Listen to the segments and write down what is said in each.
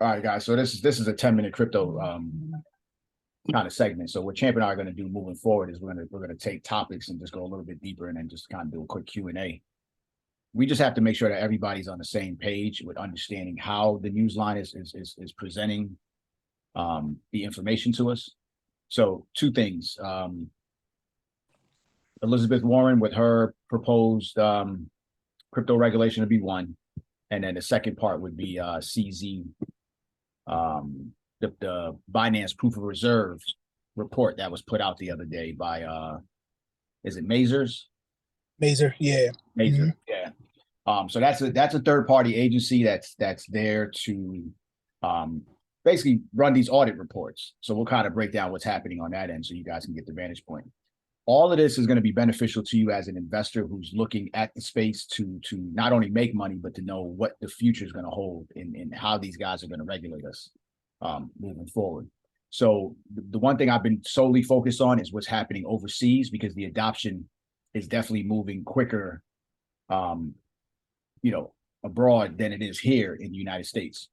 All right, guys. So this is a 10-minute crypto kind of segment. So what Champ and I are going to do moving forward is we're gonna take topics and just go a little bit deeper and then just kind of do a quick Q&A. We just have to make sure that everybody's on the same page with understanding how the news line is presenting the information to us. So two things. Elizabeth Warren with her proposed crypto regulation would be one. And then the second part would be CZ, the Binance proof of reserve report that was put out the other day by is it Mazars? Mazer, yeah. Mazars, Hmm. yeah. So that's a third party agency that's there to um basically run these audit reports. So we'll kind of break down what's happening on that end so you guys can get the vantage point. All of this is going to be beneficial to you as an investor who's looking at the space to not only make money but to know what the future is going to hold and how these guys are going to regulate us moving forward. So the one thing I've been solely focused on is what's happening overseas because the adoption is definitely moving quicker, um, abroad than it is here in the United States.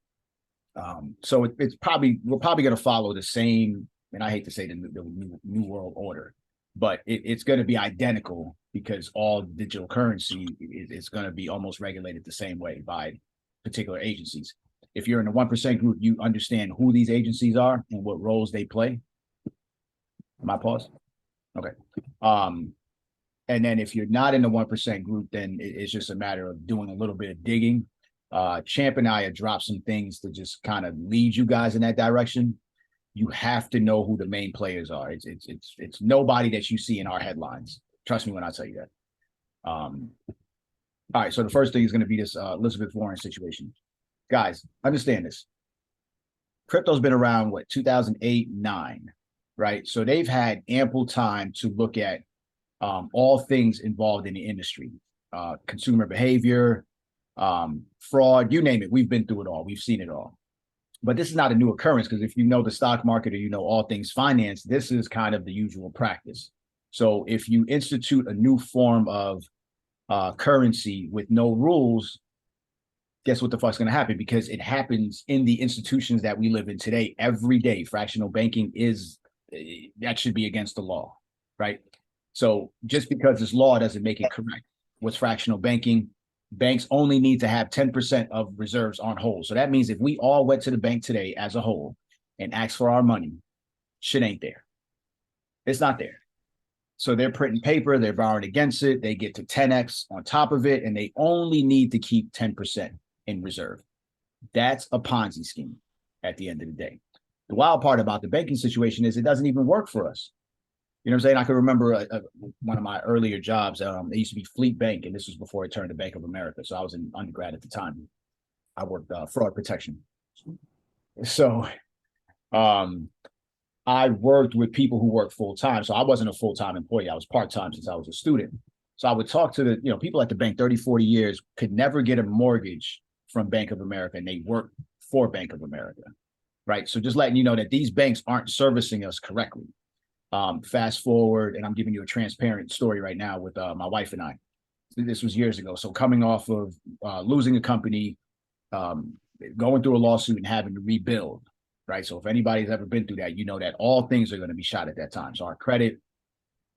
So it's probably we're probably going to follow the same, and I hate to say the new world order, but it's going to be identical because all digital currency is going to be almost regulated the same way by particular agencies. If you're in the 1% group, you understand who these agencies are and what roles they play. Am I pause? Okay. Um, and then if you're not in the 1% group, then it's just a matter of doing a little bit of digging. Champ and I have dropped some things to just kind of lead you guys in that direction. You have to know who the main players are. It's nobody that you see in our headlines. Trust me when I tell you that. All right, so the first thing is going to be this Elizabeth Warren situation. Guys, understand this. Crypto's been around, what, 2008, 9, right? So they've had ample time to look at all things involved in the industry, consumer behavior, fraud, you name it. We've been through it all. We've seen it all. But this is not a new occurrence because if you know the stock market or you know all things finance, this is kind of the usual practice. So if you institute a new form of currency with no rules, guess what the fuck's going to happen? Because it happens in the institutions that we live in today every day. Fractional banking is that should be against the law, right? So just because this law doesn't make it correct. What's fractional banking? Banks only need to have 10% of reserves on hold. So that means if we all went to the bank today as a whole and asked for our money, shit ain't there. It's not there. So they're printing paper, they're borrowing against it, they get to 10x on top of it, and they only need to keep 10% in reserve. That's a Ponzi scheme at the end of the day. The wild part about the banking situation is it doesn't even work for us. You know what I'm saying? I can remember one of my earlier jobs. It used to be Fleet Bank, and this was before it turned to Bank of America. So I was in undergrad at the time. I worked fraud protection. So I worked with people who worked full time. So I wasn't a full time employee. I was part time since I was a student. So I would talk to the people at the bank 30, 40 years could never get a mortgage from Bank of America, and they worked for Bank of America, right? So just letting you know that these banks aren't servicing us correctly. Fast forward, and I'm giving you a transparent story right now with my wife and I. This was years ago. So coming off of losing a company, going through a lawsuit and having to rebuild, right? So if anybody's ever been through that, you know that all things are going to be shot at that time. So our credit,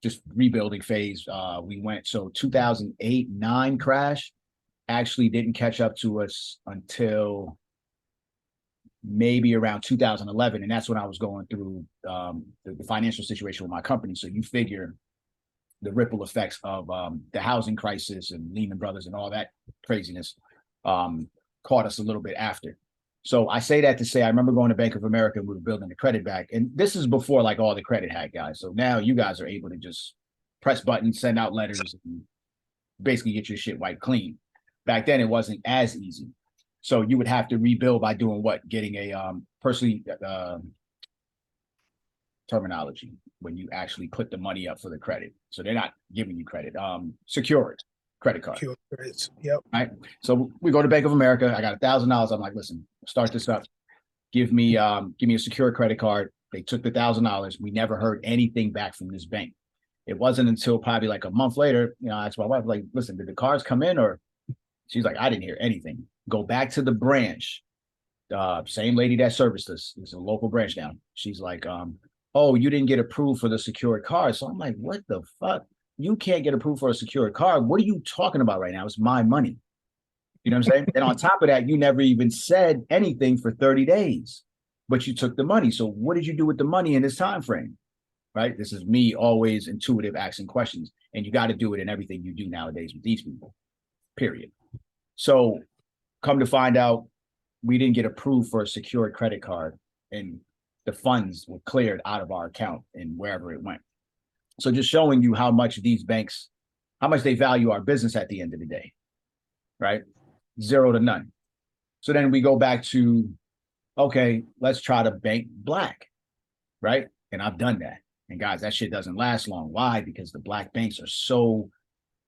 just rebuilding phase, we went, so 2008, 9 crash actually didn't catch up to us until maybe around 2011. And that's when I was going through the financial situation with my company. So you figure the ripple effects of the housing crisis and Lehman Brothers and all that craziness caught us a little bit after. So I say that to say, I remember going to Bank of America and we were building the credit back. And this is before like all the credit hack guys. So now you guys are able to just press buttons, send out letters, and basically get your shit wiped clean. Back then, it wasn't as easy. So you would have to rebuild by doing what? Getting a personally terminology when you actually put the money up for the credit. So they're not giving you credit. Secured credit card. Secure credits. Yep. Right. So we go to Bank of America. I got $1,000. I'm like, listen, start this up. Give me a secure credit card. They took the $1,000. We never heard anything back from this bank. It wasn't until probably like a month later, I asked my wife, like, listen, did the cards come in? Or she's like, I didn't hear anything. Go back to the branch Same lady that serviced us, it's a local branch now. She's like, oh, you didn't get approved for the secured card. So I'm like, what the fuck? You can't get approved for a secured card. What are you talking about right now? It's my money. You know what I'm saying? And on top of that, you never even said anything for 30 days, but you took the money. So what did you do with the money in this time frame? Right? This is me always intuitive asking questions. And you got to do it in everything you do nowadays with these people, period. So come to find out, we didn't get approved for a secured credit card, and the funds were cleared out of our account and wherever it went. So just showing you how much these banks, how much they value our business at the end of the day, right? 0 to none. So then we go back to, okay, let's try to bank black, right? And I've done that. And guys, that shit doesn't last long. Why? Because the black banks are so,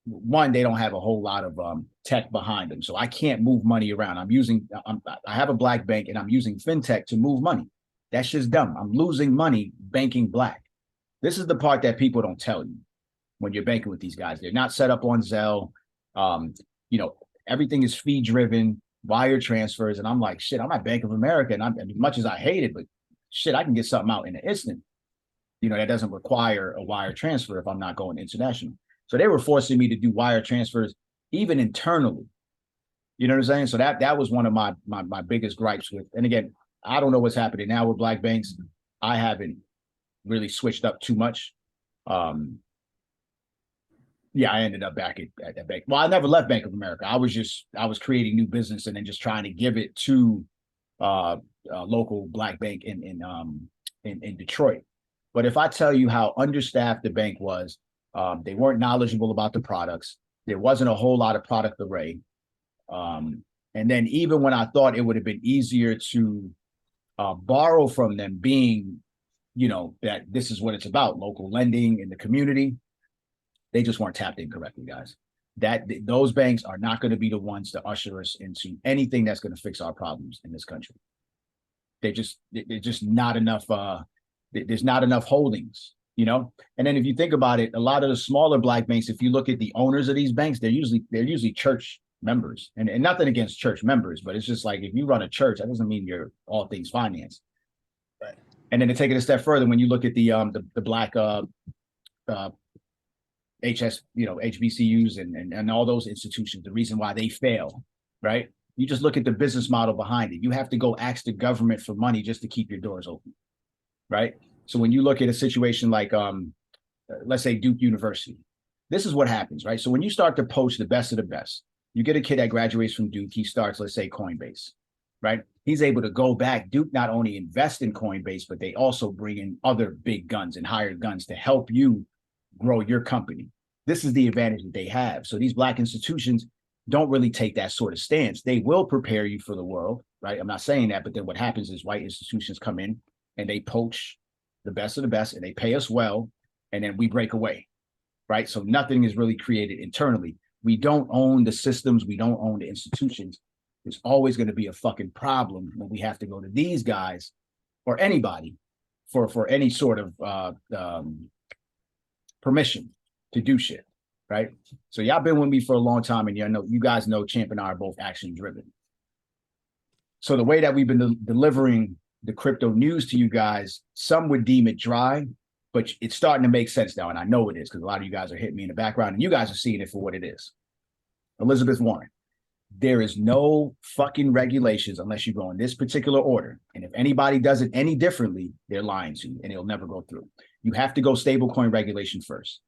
one, they don't have a whole lot of tech behind them. So I can't move money around. I have a black bank and I'm using fintech to move money. That's just dumb. I'm losing money banking black. This is the part that people don't tell you when you're banking with these guys. They're not set up on Zelle. Everything is fee driven, wire transfers. And I'm like, shit, I'm at Bank of America. And as much as I hate it, but shit, I can get something out in an instant. That doesn't require a wire transfer if I'm not going international. So they were forcing me to do wire transfers even internally. You know what I'm saying? So that was one of my biggest gripes with. And again, I don't know what's happening now with black banks. I haven't really switched up too much. I ended up back at bank. Well, I never left Bank of America. I was creating new business and then just trying to give it to a local black bank in Detroit. But if I tell you how understaffed the bank was, they weren't knowledgeable about the products. There wasn't a whole lot of product array. And then even when I thought it would have been easier to borrow from them, being, that this is what it's about, local lending in the community, they just weren't tapped in correctly, guys. Those banks are not going to be the ones to usher us into anything that's going to fix our problems in this country. They're just not enough. There's not enough holdings, And then if you think about it, a lot of the smaller black banks, if you look at the owners of these banks, they're usually church members, and nothing against church members, but it's just like, if you run a church, that doesn't mean you're all things finance. Right. And then to take it a step further, when you look at the black HBCUs and all those institutions, the reason why they fail, right? You just look at the business model behind it. You have to go ask the government for money just to keep your doors open, right? So when you look at a situation like, let's say Duke University, this is what happens, right? So when you start to poach the best of the best, you get a kid that graduates from Duke, he starts, let's say, Coinbase, right? He's able to go back. Duke not only invest in Coinbase, but they also bring in other big guns and hired guns to help you grow your company. This is the advantage that they have. So these black institutions don't really take that sort of stance. They will prepare you for the world, right? I'm not saying that, but then what happens is white institutions come in and they poach the best of the best and they pay us well, and then we break away, right? So nothing is really created internally. We don't own the systems. We don't own the institutions. There's always going to be a fucking problem when we have to go to these guys or anybody for any sort of permission to do shit, right? So y'all been with me for a long time, and you guys know Champ and I are both action driven. So the way that we've been delivering the crypto news to you guys, some would deem it dry, but it's starting to make sense now, and I know it is because a lot of you guys are hitting me in the background, and you guys are seeing it for what it is. Elizabeth Warren, there is no fucking regulations unless you go in this particular order, and if anybody does it any differently, they're lying to you, and it'll never go through. You have to go stablecoin regulation first,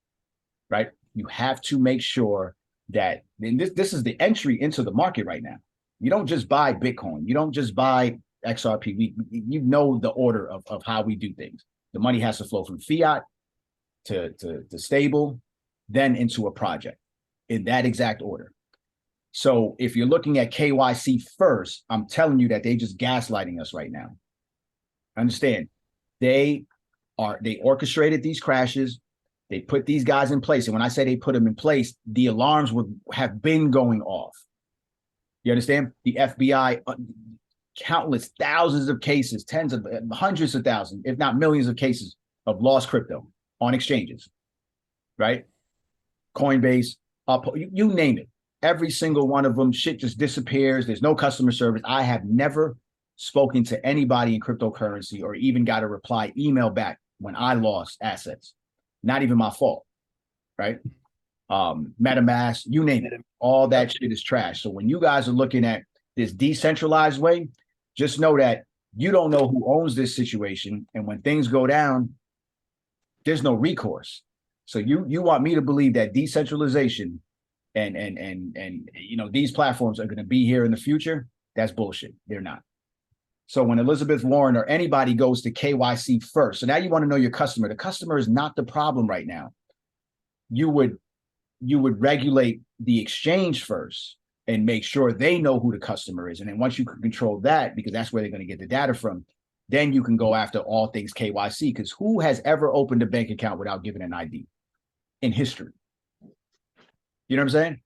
right? You have to make sure that, and this is the entry into the market right now. You don't just buy Bitcoin. You don't just buy XRP. You know the order of how we do things. The money has to flow from fiat to stable, then into a project in that exact order. So if you're looking at KYC first, I'm telling you that they just gaslighting us right now. Understand, they orchestrated these crashes. They put these guys in place. And when I say they put them in place, the alarms have been going off. You understand? The FBI, countless thousands of cases, hundreds of thousands, if not millions of cases of lost crypto on exchanges, right? Coinbase, you name it. Every single one of them, shit just disappears. There's no customer service. I have never spoken to anybody in cryptocurrency or even got a reply email back when I lost assets. Not even my fault, right? MetaMask, you name it, all that shit is trash. So when you guys are looking at this decentralized way, just know that you don't know who owns this situation, and when things go down, there's no recourse. So you want me to believe that decentralization and these platforms are going to be here in the future? That's bullshit. They're not. So when Elizabeth Warren or anybody goes to KYC first, so now you want to know your customer. The customer is not the problem right now. You would regulate the exchange first and make sure they know who the customer is. And then once you can control that, because that's where they're going to get the data from, then you can go after all things KYC. Because who has ever opened a bank account without giving an ID in history? You know what I'm saying?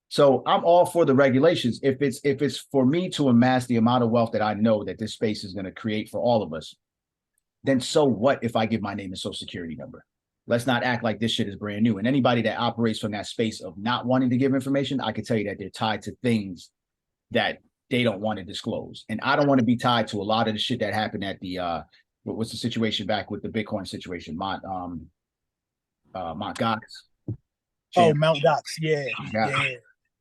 So I'm all for the regulations. If it's for me to amass the amount of wealth that I know that this space is going to create for all of us, then so what if I give my name and social security number? Let's not act like this shit is brand new. And anybody that operates from that space of not wanting to give information, I can tell you that they're tied to things that they don't want to disclose. And I don't want to be tied to a lot of the shit that happened at the what's the situation back with the Bitcoin situation? Mount Gox. Oh, Mount Gox. Yeah.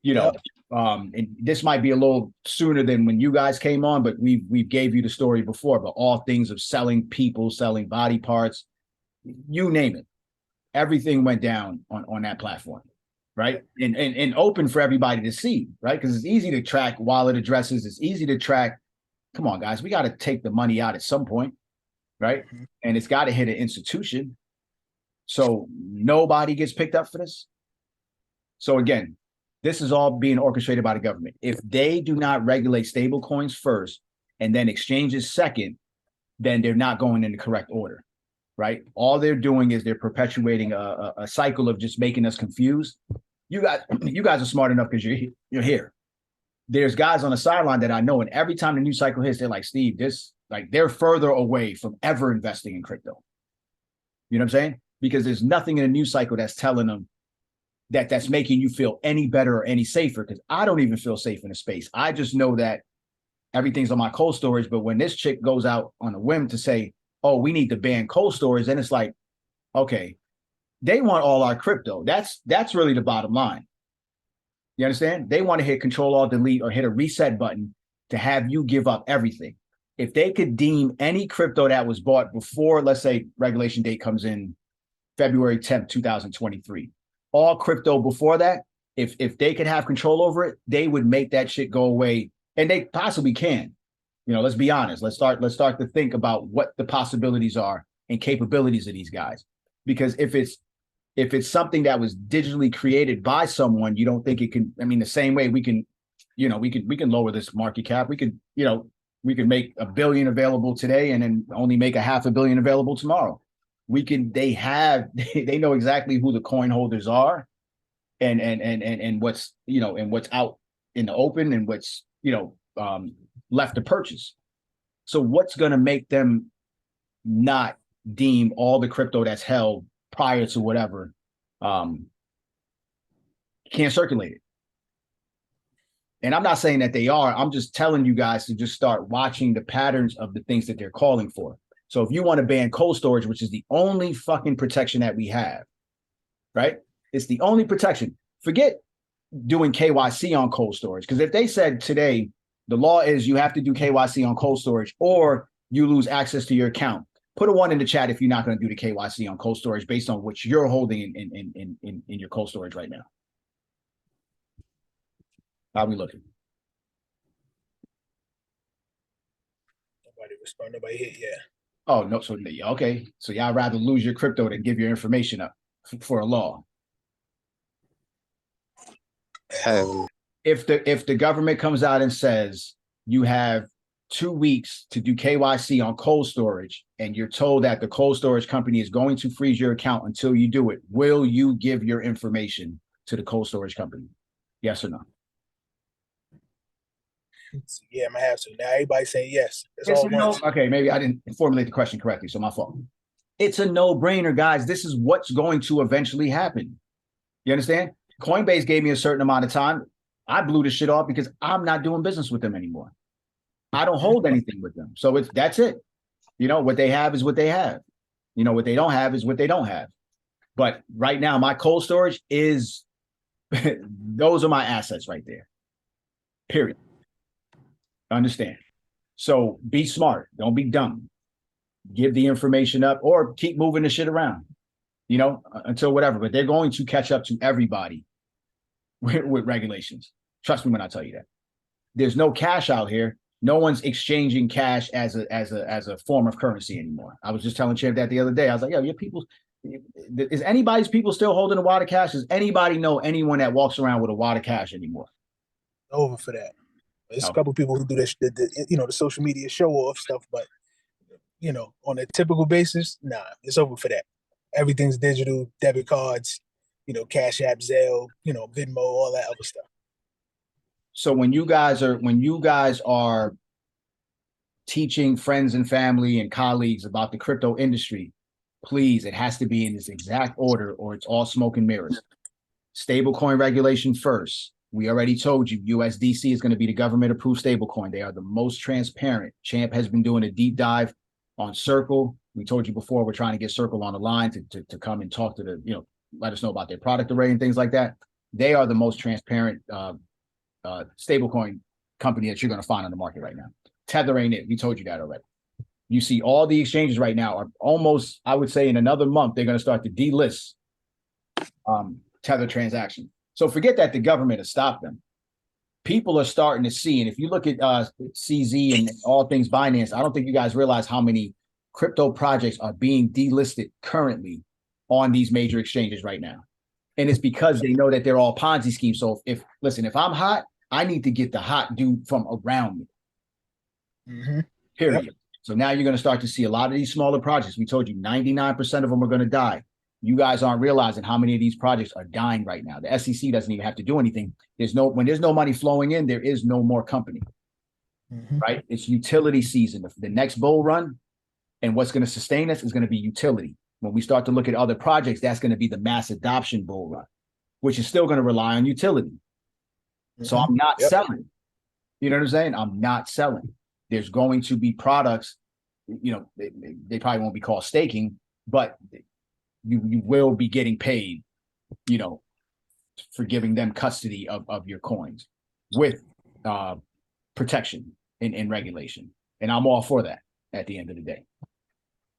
You know, and this might be a little sooner than when you guys came on, but we've gave you the story before, but all things of selling people, selling body parts, you name it. Everything went down on that platform, right? And open for everybody to see, right? Because it's easy to track wallet addresses. It's easy to track. Come on, guys, we got to take the money out at some point, right? Mm-hmm. And it's got to hit an institution. So nobody gets picked up for this. So again, this is all being orchestrated by the government. If they do not regulate stable coins first and then exchanges second, then they're not going in the correct order. Right? All they're doing is they're perpetuating a cycle of just making us confused. You guys are smart enough because you're here. There's guys on the sideline that I know, and every time the news cycle hits, they're like, Steve, they're further away from ever investing in crypto. You know what I'm saying? Because there's nothing in the news cycle that's telling them that's making you feel any better or any safer, because I don't even feel safe in the space. I just know that everything's on my cold storage, but when this chick goes out on a whim to say, oh, we need to ban cold storage, then it's like, okay, they want all our crypto. That's really the bottom line. You understand? They want to hit Control Alt Delete or hit a reset button to have you give up everything. If they could deem any crypto that was bought before, let's say regulation date comes in February 10th, 2023, all crypto before that, if they could have control over it, they would make that shit go away, and they possibly can. You know, let's be honest. Let's start to think about what the possibilities are and capabilities of these guys. Because if it's something that was digitally created by someone, you don't think it can. I mean, the same way we can lower this market cap. We could make $1 billion available today and then only make $500 million available tomorrow. They know exactly who the coin holders are and what's and what's out in the open and what's left to purchase. So what's going to make them not deem all the crypto that's held prior to whatever can't circulate it? And I'm not saying that they are. I'm just telling you guys to just start watching the patterns of the things that they're calling for. So if you want to ban cold storage, which is the only fucking protection that we have, right? It's the only protection. Forget doing KYC on cold storage. Because if they said today, the law is you have to do KYC on cold storage or you lose access to your account. Put a 1 in the chat if you're not going to do the KYC on cold storage based on what you're holding in your cold storage right now. How are we looking? Nobody respond. Nobody hit. Yeah. Oh no. So okay. So y'all rather lose your crypto than give your information up for a law. If the government comes out and says you have 2 weeks to do KYC on cold storage and you're told that the cold storage company is going to freeze your account until you do it, will you give your information to the cold storage company? Yes or no? Yeah, I'm gonna have to. Now everybody's saying yes. Okay, maybe I didn't formulate the question correctly, so my fault. It's a no-brainer, guys. This is what's going to eventually happen. You understand? Coinbase gave me a certain amount of time. I blew the shit off because I'm not doing business with them anymore. I don't hold anything with them. So that's it. You know, what they have is what they have. You know, what they don't have is what they don't have. But right now, my cold storage is those are my assets right there. Period. Understand? So be smart. Don't be dumb. Give the information up or keep moving the shit around, you know, until whatever. But they're going to catch up to everybody with regulations. Trust me when I tell you that. There's no cash out here. No one's exchanging cash as a form of currency anymore. I was just telling Champ that the other day. I was like, yo, your people, is anybody's people still holding a wad of cash? Does anybody know anyone that walks around with a wad of cash anymore? Over for that. There's No. a couple people who do this, the social media show off stuff, but on a typical basis, nah, it's over for that. Everything's digital, debit cards, Cash App, Zelle, Venmo, all that other stuff. So when you guys are teaching friends and family and colleagues about the crypto industry, please, it has to be in this exact order or it's all smoke and mirrors. Stablecoin regulation first. We already told you USDC is going to be the government approved stablecoin. They are the most transparent. Champ has been doing a deep dive on Circle. We told you before, we're trying to get Circle on the line to come and talk to let us know about their product array and things like that. They are the most transparent stablecoin company that you're going to find on the market right now. Tether ain't it. We told you that already. You see all the exchanges right now are almost, I would say in another month, they're going to start to delist Tether transactions. So forget that the government has stopped them. People are starting to see, and if you look at CZ and all things Binance, I don't think you guys realize how many crypto projects are being delisted currently on these major exchanges right now. And it's because they know that they're all Ponzi schemes. So if I'm hot, I need to get the hot dude from around me. Mm-hmm. Period. Yep. So now you're going to start to see a lot of these smaller projects. We told you 99% of them are going to die. You guys aren't realizing how many of these projects are dying right now. The SEC doesn't even have to do anything. When there's no money flowing in, there is no more company. Mm-hmm. Right? It's utility season. The next bull run and what's going to sustain us is going to be utility. When we start to look at other projects, that's going to be the mass adoption bull run, which is still going to rely on utility. Mm-hmm. So I'm not selling. You know what I'm saying? I'm not selling. There's going to be products, they probably won't be called staking, but you will be getting paid, for giving them custody of your coins with protection and regulation. And I'm all for that at the end of the day.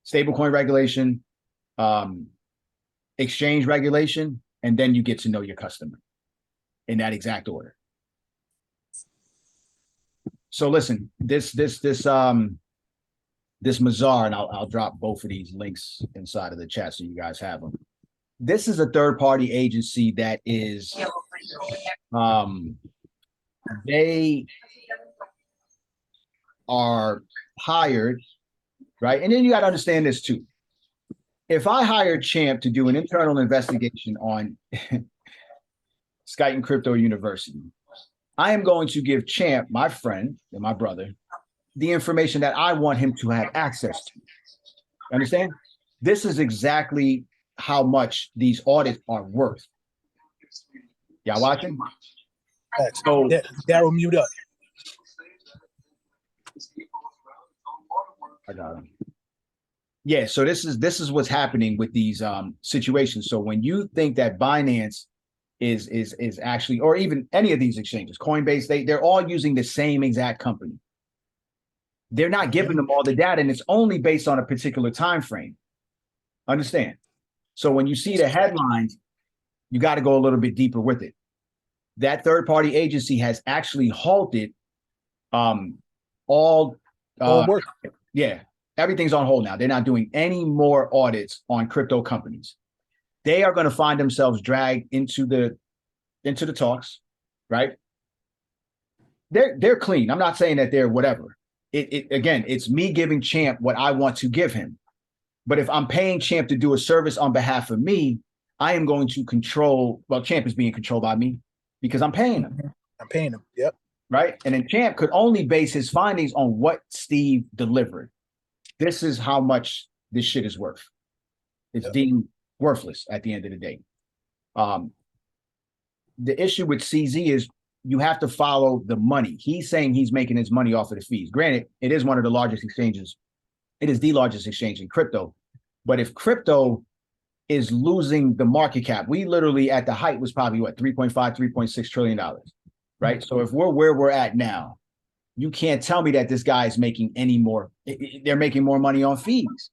Stablecoin regulation, exchange regulation, and then you get to know your customer in that exact order. So listen, this Mazar, and I'll drop both of these links inside of the chat so you guys have them. This is a third-party agency that is, they are hired, right? And then you got to understand this too. If I hire Champ to do an internal investigation on Skype and Crypto University, I am going to give Champ, my friend and my brother, the information that I want him to have access to. Understand? This is exactly how much these audits are worth. Y'all watching? So Daryl, mute up. I got him. Yeah, so this is what's happening with these situations. So when you think that Binance is actually, or even any of these exchanges, Coinbase, they're all using the same exact company. They're not giving them all the data, and it's only based on a particular time frame. Understand? So when you see the headlines, you got to go a little bit deeper with it. That third-party agency has actually halted all work. Yeah, everything's on hold now. They're not doing any more audits on crypto companies. They are going to find themselves dragged into the talks, right? They're clean. I'm not saying that they're whatever. Again, it's me giving Champ what I want to give him. But if I'm paying Champ to do a service on behalf of me, I am going to control. Well, Champ is being controlled by me because I'm paying him. I'm paying him. Yep. Right. And then Champ could only base his findings on what Steve delivered. This is how much this shit is worth. It's deemed worthless at the end of the day. The issue with CZ is you have to follow the money. He's saying he's making his money off of the fees. Granted, it is one of the largest exchanges. It is the largest exchange in crypto. But if crypto is losing the market cap, we literally at the height was probably what, 3.5, $3.6 trillion, right? So if we're where we're at now, you can't tell me that this guy is making any more. They're making more money on fees.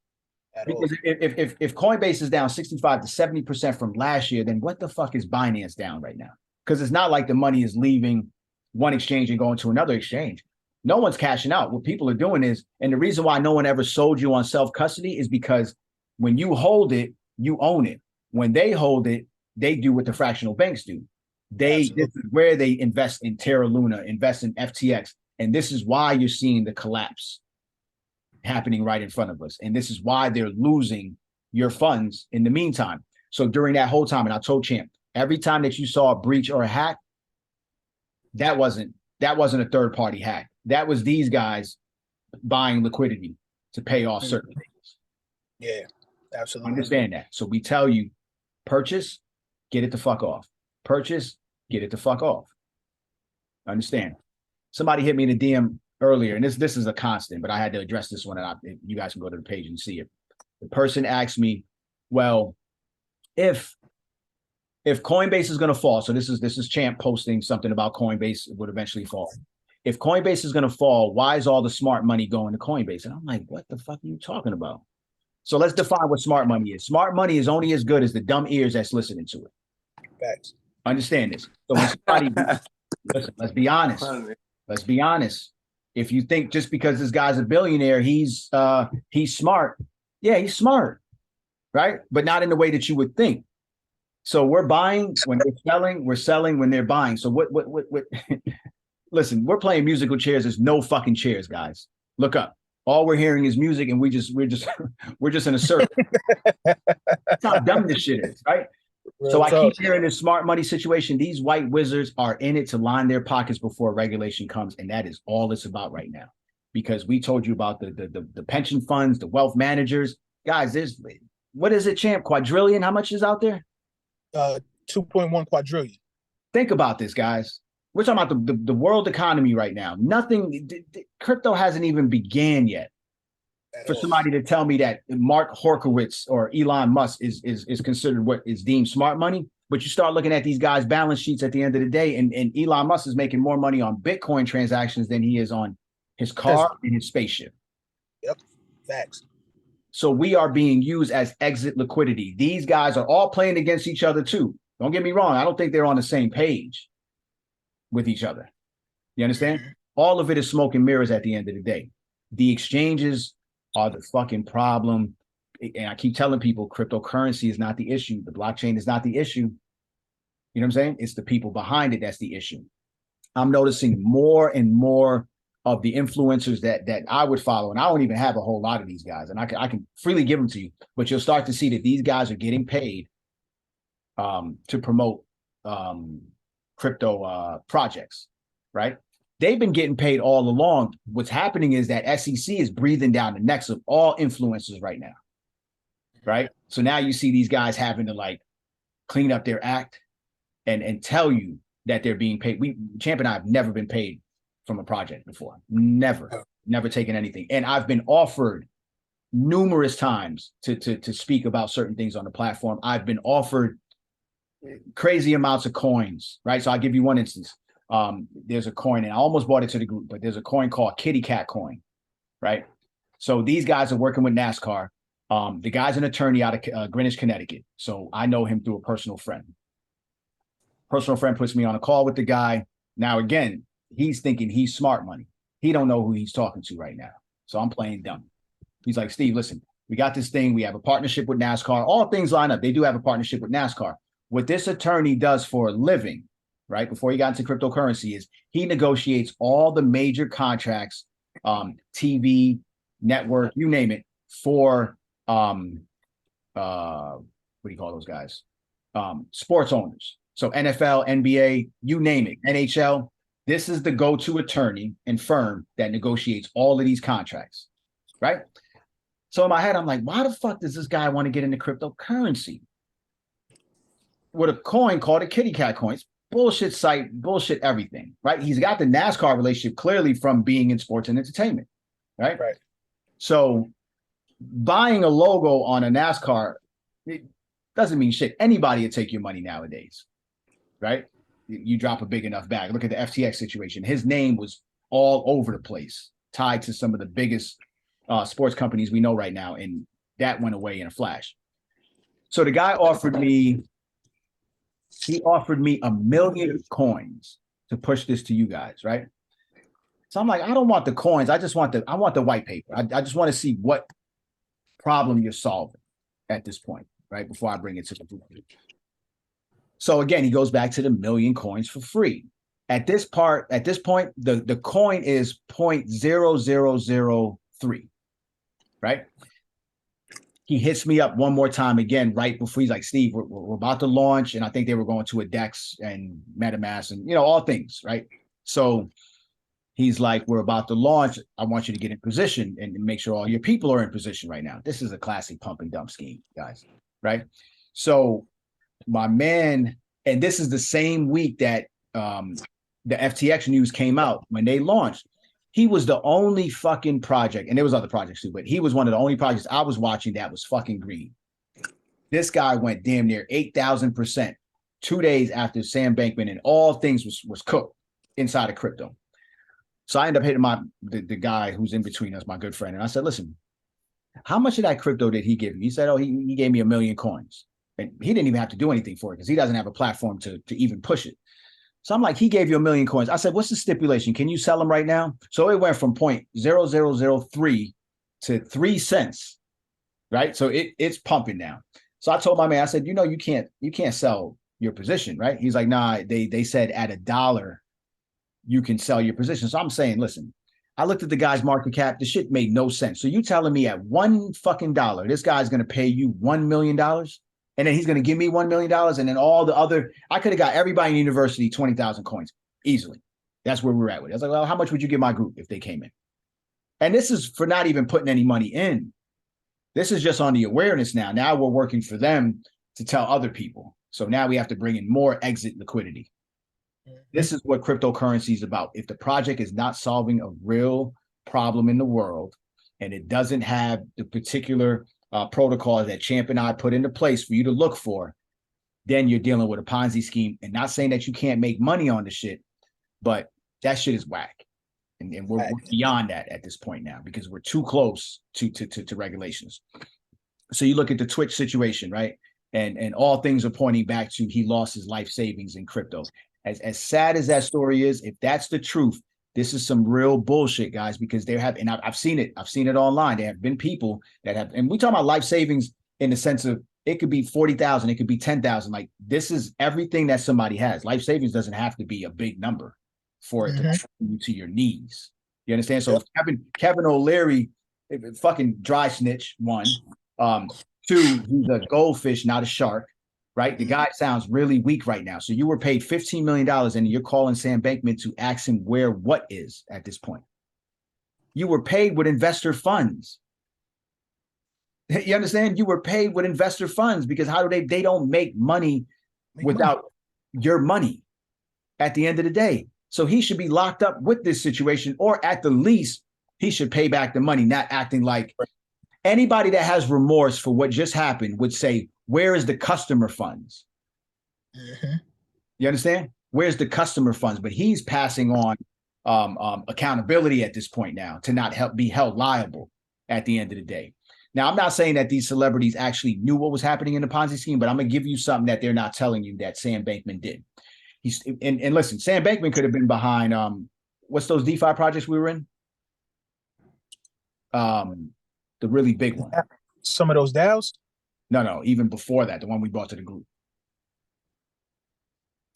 Because if Coinbase is down 65 to 70% from last year, then what the fuck is Binance down right now? Because it's not like the money is leaving one exchange and going to another exchange. No one's cashing out. What people are doing is, and the reason why no one ever sold you on self-custody is because when you hold it, you own it. When they hold it, they do what the fractional banks do. This is where they invest in Terra Luna, invest in FTX. And this is why you're seeing the collapse happening right in front of us. And this is why they're losing your funds in the meantime. So during that whole time, and I told Champ, every time that you saw a breach or a hack, that wasn't a third party hack. That was these guys buying liquidity to pay off certain things. Yeah, absolutely. Understand that. So we tell you, purchase, get it the fuck off. Purchase, get it the fuck off. Understand? Somebody hit me in the DM earlier, and this is a constant, but I had to address this one, and you guys can go to the page and see it. The person asked me, well, if Coinbase is going to fall, so this is Champ posting something about Coinbase would eventually fall. If Coinbase is going to fall, why is all the smart money going to Coinbase? And I'm like, what the fuck are you talking about? So let's define what smart money is. Smart money is only as good as the dumb ears that's listening to it. Facts. Understand this. So when somebody, listen, let's be honest. Let's be honest. If you think just because this guy's a billionaire, he's smart. Yeah, he's smart, right? But not in the way that you would think. So we're buying when they're selling when they're buying. So what listen, we're playing musical chairs. There's no fucking chairs, guys. Look up. All we're hearing is music, and we're just in a circle. That's how dumb this shit is, right? So I keep hearing this smart money situation. These white wizards are in it to line their pockets before regulation comes, and that is all it's about right now. Because we told you about the pension funds, the wealth managers, guys. There's what is it, Champ? Quadrillion? How much is out there? 2.1 quadrillion. Think about this, guys. We're talking about the world economy right now. Nothing, crypto hasn't even began yet. For somebody to tell me that Mark Horkowitz or Elon Musk is considered what is deemed smart money, but you start looking at these guys' balance sheets at the end of the day, and Elon Musk is making more money on Bitcoin transactions than he is on his car and his spaceship. Yep, facts. So we are being used as exit liquidity. These guys are all playing against each other too. Don't get me wrong. I don't think they're on the same page with each other. You understand? Mm-hmm. All of it is smoke and mirrors at the end of the day. The exchanges are the fucking problem. And I keep telling people cryptocurrency is not the issue. The blockchain is not the issue. You know what I'm saying? It's the people behind it that's the issue. I'm noticing more and more of the influencers that I would follow, and I don't even have a whole lot of these guys, and I can freely give them to you, but you'll start to see that these guys are getting paid to promote crypto projects, right? They've been getting paid all along. What's happening is that SEC is breathing down the necks of all influencers right now, right? So now you see these guys having to like clean up their act and tell you that they're being paid. Champ and I have never been paid from a project before. Never taken anything. And I've been offered numerous times to speak about certain things on the platform. I've been offered crazy amounts of coins, right? So I'll give you one instance. There's a coin, and I almost bought it to the group, but there's a coin called Kitty Cat coin, right? So these guys are working with NASCAR. The guy's an attorney out of Greenwich, Connecticut. So I know him through a personal friend. Personal friend puts me on a call with the guy. Now, again, he's thinking he's smart money. He don't know who he's talking to right now. So I'm playing dumb. He's like, Steve, listen, we got this thing. We have a partnership with NASCAR. All things line up. They do have a partnership with NASCAR. What this attorney does for a living, right, before he got into cryptocurrency, is he negotiates all the major contracts, TV, network, you name it, for what do you call those guys? Sports owners. So NFL, NBA, you name it, NHL. This is the go-to attorney and firm that negotiates all of these contracts, right? So in my head, I'm like, why the fuck does this guy want to get into cryptocurrency? With a coin called a Kitty Cat coin. bullshit site, bullshit everything, right? He's got the NASCAR relationship clearly from being in sports and entertainment, right? Right. So buying a logo on a NASCAR, it doesn't mean shit. Anybody would take your money nowadays, right? You drop a big enough bag. Look at the FTX situation. His name was all over the place, tied to some of the biggest sports companies we know right now, and that went away in a flash. So the guy offered me $1 million coins to push this to you guys, right? So I'm like, I don't want the coins. I want the white paper. I just want to see what problem you're solving at this point, right? Before I bring it to the group. So again, he goes back to the $1 million coins for free. At this point, the coin is 0.0003, right? He hits me up one more time again right before. He's like, Steve, we're about to launch, and I think they were going to a DEX and MetaMask and all things, right? So he's like, we're about to launch. I want you to get in position and make sure all your people are in position right now. This is a classic pump and dump scheme, guys, right? So my man, and this is the same week that the FTX news came out when they launched. He was the only fucking project, and there was other projects too, but he was one of the only projects I was watching that was fucking green. This guy went damn near 8,000% 2 days after Sam Bankman and all things was cooked inside of crypto. So I ended up hitting the guy who's in between us, my good friend, and I said, listen, how much of that crypto did he give me? He said, oh, he gave me 1 million coins. And he didn't even have to do anything for it because he doesn't have a platform to even push it. So I'm like, he gave you 1 million coins. I said, what's the stipulation? Can you sell them right now? So it went from 0.0003 to 3 cents, right? So it's pumping now. So I told my man, I said, you can't sell your position, right? He's like, nah, they said at $1 you can sell your position. So I'm saying, listen, I looked at the guy's market cap. The shit made no sense. So you telling me at $1 fucking dollar, this guy's going to pay you $1 million? And then he's going to give me $1 million. And then all the other, I could have got everybody in the university 20,000 coins easily. That's where we're at with it. I was like, well, how much would you give my group if they came in? And this is for not even putting any money in. This is just on the awareness now. Now we're working for them to tell other people. So now we have to bring in more exit liquidity. This is what cryptocurrency is about. If the project is not solving a real problem in the world and it doesn't have the particular protocol that Champ and I put into place for you to look for, then you're dealing with a Ponzi scheme. And not saying that you can't make money on the shit, but that shit is whack. And we're beyond that at this point now because we're too close to regulations. So you look at the Twitch situation, right? And all things are pointing back to he lost his life savings in crypto. As sad as that story is, if that's the truth, this is some real bullshit, guys, because they have, and I've seen it online. There have been people that have, and we talk about life savings in the sense of it could be 40,000, it could be 10,000. Like this is everything that somebody has. Life savings doesn't have to be a big number for it to bring you to your knees. You understand? So Kevin O'Leary, fucking dry snitch, one. Two, he's a goldfish, not a shark. Right? The guy sounds really weak right now. So you were paid $15 million and you're calling Sam Bankman to ask him where what is at this point. You were paid with investor funds. You understand? You were paid with investor funds because how do they don't make money without your money at the end of the day. So he should be locked up with this situation, or at the least, he should pay back the money, not acting like anybody that has remorse for what just happened would say, where is the customer funds? You understand? Where's the customer funds? But he's passing on accountability at this point now to not be held liable at the end of the day. Now, I'm not saying that these celebrities actually knew what was happening in the Ponzi scheme, but I'm going to give you something that they're not telling you that Sam Bankman did. And listen, Sam Bankman could have been behind what's those DeFi projects we were in? The really big one. Some of those DAOs? No, even before that, the one we brought to the group.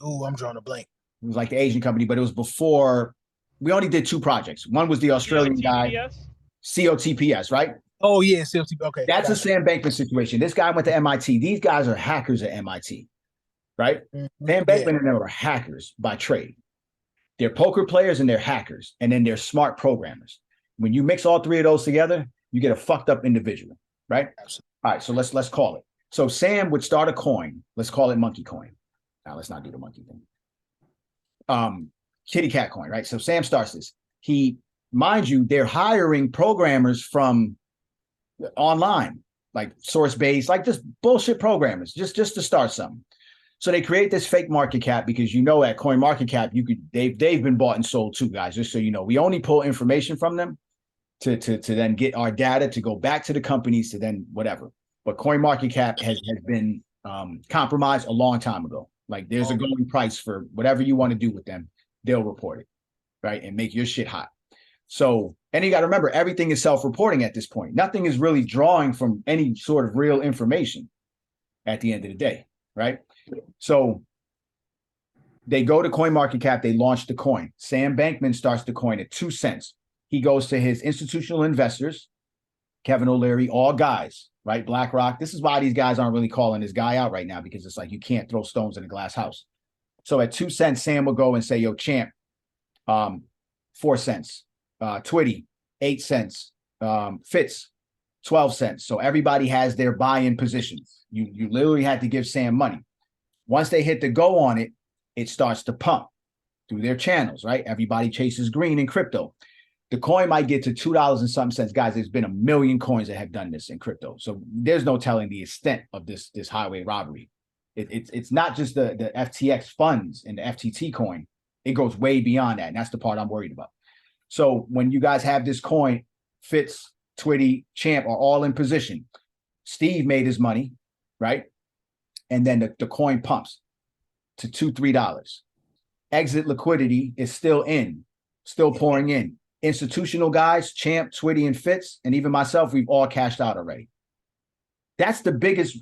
Oh, I'm drawing a blank. It was like the Asian company, but it was before. We only did 2 projects. One was the Australian guy, COTPS, right? Oh, yeah, COTPS. Okay. That's a Sam Bankman situation. This guy went to MIT. These guys are hackers at MIT, right? Sam Bankman and them are hackers by trade. They're poker players and they're hackers, and then they're smart programmers. When you mix all 3 of those together, you get a fucked up individual, right? Absolutely. All right, so let's call it. So Sam would start a coin. Let's call it Monkey Coin. Now let's not do the monkey thing. kitty cat coin, right? So Sam starts this. Mind you, they're hiring programmers from online, like source based, like just bullshit programmers, just to start something. So they create this fake market cap because at Coin Market Cap, they've been bought and sold too, guys. Just so you know, we only pull information from them to then get our data to go back to the companies to then whatever. But Coin Market Cap has been compromised a long time ago. Like there's a going price for whatever you want to do with them, they'll report it, right, and make your shit hot. So, and you got to remember, everything is self-reporting at this point. Nothing is really drawing from any sort of real information at the end of the day, right? So they go to CoinMarketCap, they launch the coin. Sam Bankman starts the coin at 2 cents. He goes to his institutional investors, Kevin O'Leary, all guys, right? BlackRock. This is why these guys aren't really calling this guy out right now, because it's like you can't throw stones in a glass house. So at 2 cents, Sam will go and say, yo, champ, 4 cents. Twitty, 8 cents. Fitz, 12 cents. So everybody has their buy-in positions. You literally had to give Sam money. Once they hit the go on it, it starts to pump through their channels, right? Everybody chases green in crypto. The coin might get to $2 and some cents. Guys, there's been a million coins that have done this in crypto. So there's no telling the extent of this highway robbery. It's not just the FTX funds and the FTT coin. It goes way beyond that. And that's the part I'm worried about. So when you guys have this coin, Fitz, Twitty, Champ are all in position. Steve made his money, right? And then the coin pumps to $2-3. Exit liquidity is still pouring in. Institutional guys, Champ, Twitty, and Fitz, and even myself, we've all cashed out already. That's the biggest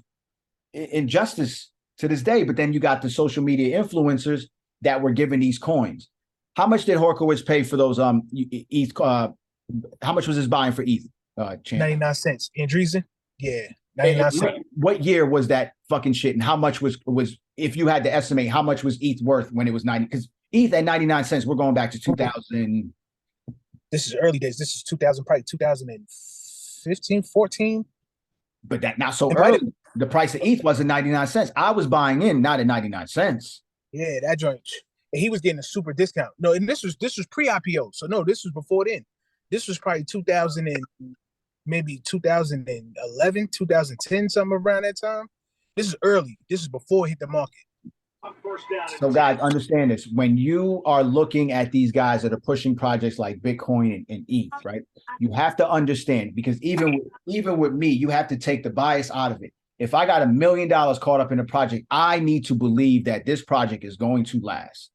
injustice to this day. But then you got the social media influencers that were given these coins. How much did Horkowitz pay for those ETH? How much was his buying for ETH? Champ? 99 cents. Andreessen? Yeah, 99 cents. What year was that fucking shit? And how much was if you had to estimate how much was ETH worth when it was 90? Because ETH at 99 cents, we're going back to 2000. This is early days. This is 2000, probably 2015, 14. But that not so early. The price of ETH wasn't 99 cents. I was buying in not at 99 cents. Yeah, that joint. And he was getting a super discount. No, and this was pre-IPO. So no, this was before then. This was probably 2000 and maybe 2011, 2010, something around that time. This is early. This is before it hit the market. So guys, understand this. When you are looking at these guys that are pushing projects like Bitcoin and ETH, right? You have to understand, because even with me, you have to take the bias out of it. If I got $1 million caught up in a project, I need to believe that this project is going to last.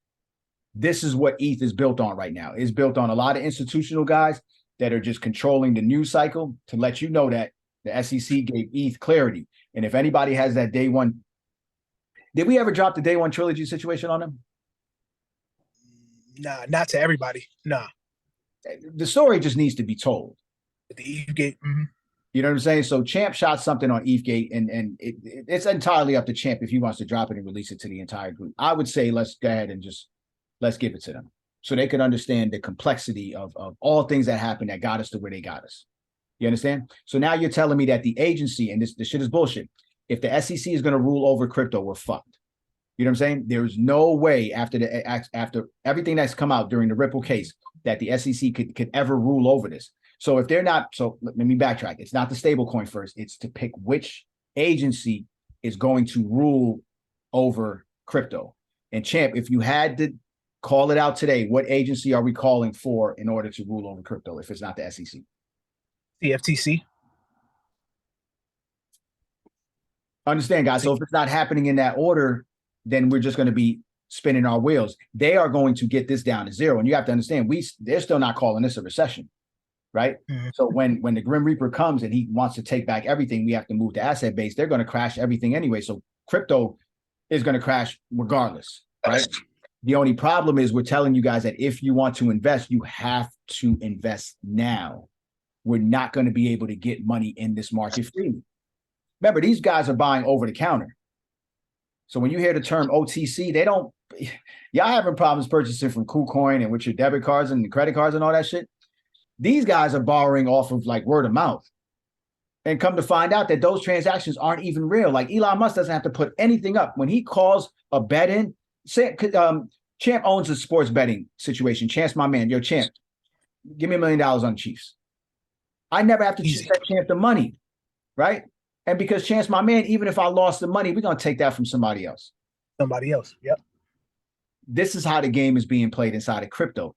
This is what ETH is built on right now. It's built on a lot of institutional guys that are just controlling the news cycle to let you know that the SEC gave ETH clarity. And if anybody has that day one, did we ever drop the day one trilogy situation on them? Nah, not to everybody. Nah. The story just needs to be told. The ETHgate. Mm-hmm. You know what I'm saying? So Champ shot something on ETHgate, and it's entirely up to Champ if he wants to drop it and release it to the entire group. I would say let's go ahead and let's give it to them so they can understand the complexity of all things that happened that got us to where they got us. You understand? So now you're telling me that the agency, and this shit is bullshit. If the SEC is going to rule over crypto, we're fucked. You know what I'm saying? There's no way after everything that's come out during the Ripple case that the SEC could ever rule over this. So if they're not, so let me backtrack. It's not the stablecoin first. It's to pick which agency is going to rule over crypto. And Champ, if you had to call it out today, what agency are we calling for in order to rule over crypto if it's not the SEC? The FTC. Understand, guys. So if it's not happening in that order, then we're just going to be spinning our wheels. They are going to get this down to zero. And you have to understand, they're still not calling this a recession, right? Mm-hmm. So when the Grim Reaper comes and he wants to take back everything, we have to move to asset base. They're going to crash everything anyway. So crypto is going to crash regardless, right? The only problem is we're telling you guys that if you want to invest, you have to invest now. We're not going to be able to get money in this market freely. Remember, these guys are buying over the counter. So when you hear the term OTC, y'all having problems purchasing from KuCoin and with your debit cards and credit cards and all that shit. These guys are borrowing off of like word of mouth. And come to find out that those transactions aren't even real. Like Elon Musk doesn't have to put anything up. When he calls a bet in, Champ owns a sports betting situation. Champ's my man. Yo, Champ, give me $1 million on the Chiefs. I never have to cheat that Champ the money, right? And because Champ's my man, even if I lost the money, we're gonna take that from somebody else. Somebody else. Yep. This is how the game is being played inside of crypto.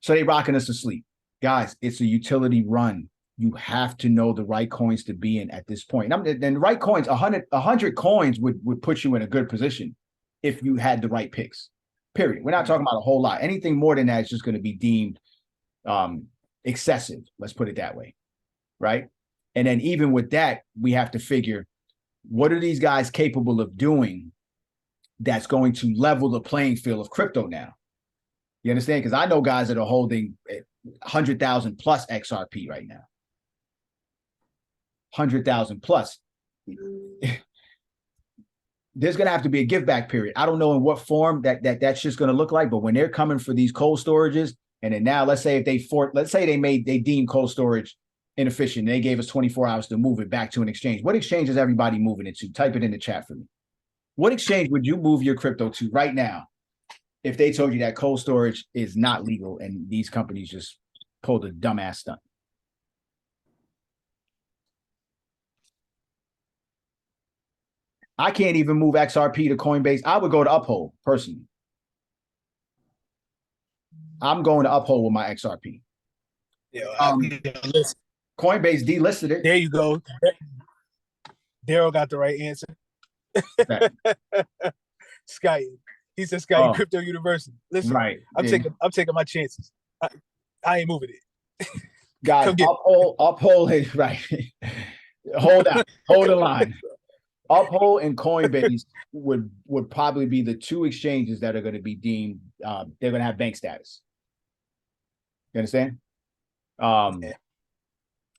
So they rocking us to sleep. Guys, it's a utility run. You have to know the right coins to be in at this point. And the right coins, 100 coins would put you in a good position if you had the right picks. Period. We're not talking about a whole lot. Anything more than that is just going to be deemed excessive. Let's put it that way. Right. And then even with that, we have to figure, what are these guys capable of doing that's going to level the playing field of crypto now? You understand? Because I know guys that are holding 100,000 plus XRP right now. 100,000 plus. There's going to have to be a give back period. I don't know in what form that's just going to look like, but when they're coming for these cold storages, and then now let's say if they deem cold storage inefficient, they gave us 24 hours to move it back to an exchange. What exchange is everybody moving it to? Type it in the chat for me. What exchange would you move your crypto to right now if they told you that cold storage is not legal and these companies just pulled a dumbass stunt? I can't even move XRP to Coinbase. I would go to Uphold personally. I'm going to Uphold with my XRP. Yeah, Coinbase delisted it. There you go. Daryl got the right answer. Sky. He said Sky Crypto University. Listen, right. I'm taking my chances. I ain't moving it. Guys, Uphold it, right. Hold the line. Uphold and Coinbase would probably be the two exchanges that are going to be deemed they're going to have bank status. You understand?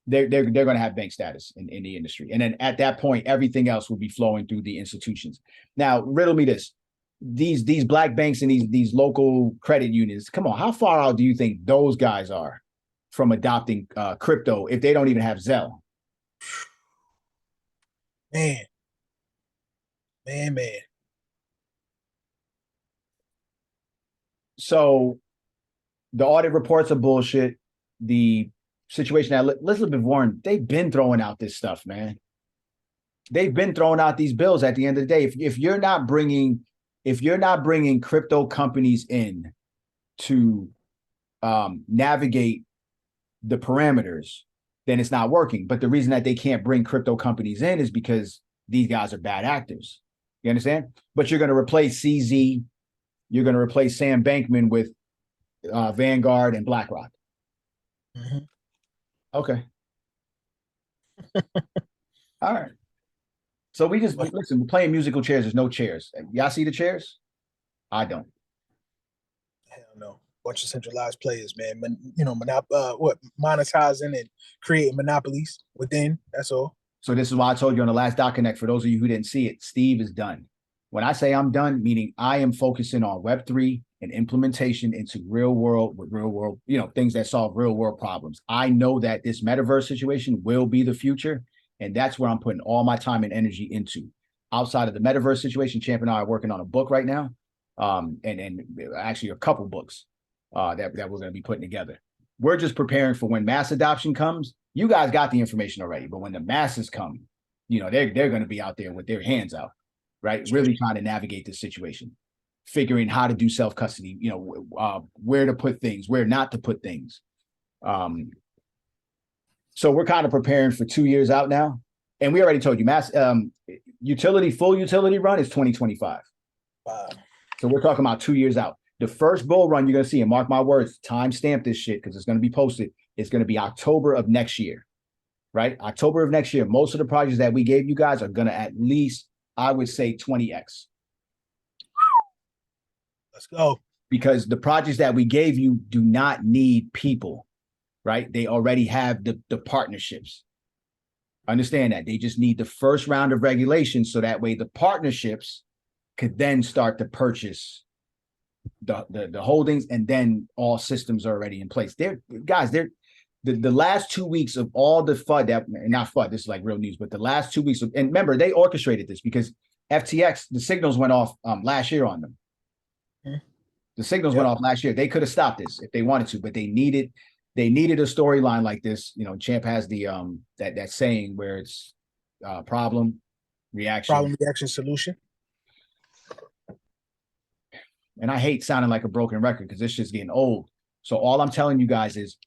They're going to have bank status in the industry, and then at that point, everything else will be flowing through the institutions. Now, riddle me this: these black banks and these local credit unions. Come on, how far out do you think those guys are from adopting crypto if they don't even have Zelle? Man. So the audit reports are bullshit. The situation at Elizabeth Warren, they've been throwing out this stuff, man. They've been throwing out these bills at the end of the day. If you're not bringing crypto companies in to navigate the parameters, then it's not working. But the reason that they can't bring crypto companies in is because these guys are bad actors. You understand? But you're going to replace CZ. You're going to replace Sam Bankman with Vanguard and BlackRock. Mm-hmm. Okay. All right. So listen, we're playing musical chairs. There's no chairs. Y'all see the chairs? I don't. Hell no. Bunch of centralized players, man. Monetizing and creating monopolies within. That's all. So this is why I told you on the last Dot Connect, for those of you who didn't see it, Steve is done. When I say I'm done, meaning I am focusing on Web3 and implementation into real world, things that solve real world problems. I know that this metaverse situation will be the future, and that's where I'm putting all my time and energy into. Outside of the metaverse situation, Champ and I are working on a book right now, and actually a couple books that we're going to be putting together. We're just preparing for when mass adoption comes. You guys got the information already, but when the masses come, they're going to be out there with their hands out, right? Really trying to navigate this situation, figuring how to do self-custody, where to put things, where not to put things. So we're kind of preparing for 2 years out now. And we already told you, full utility run is 2025. Wow. So we're talking about 2 years out. The first bull run you're going to see, and mark my words, time stamp this shit because it's going to be posted. It's going to be October of next year, right? October of next year. Most of the projects that we gave you guys are going to at least, I would say, 20x. Let's go. Because the projects that we gave you do not need people, right? They already have the partnerships. Understand that. They just need the first round of regulation so that way the partnerships could then start to purchase the holdings, and then all systems are already in place. The last 2 weeks of all the FUD not FUD, this is like real news, but the last 2 weeks and remember, they orchestrated this because FTX, the signals went off last year on them. The signals went off last year. They could have stopped this if they wanted to, but they needed a storyline like this. You know, Champ has the that saying where it's problem, reaction, solution. And I hate sounding like a broken record because this shit's getting old. So all I'm telling you guys is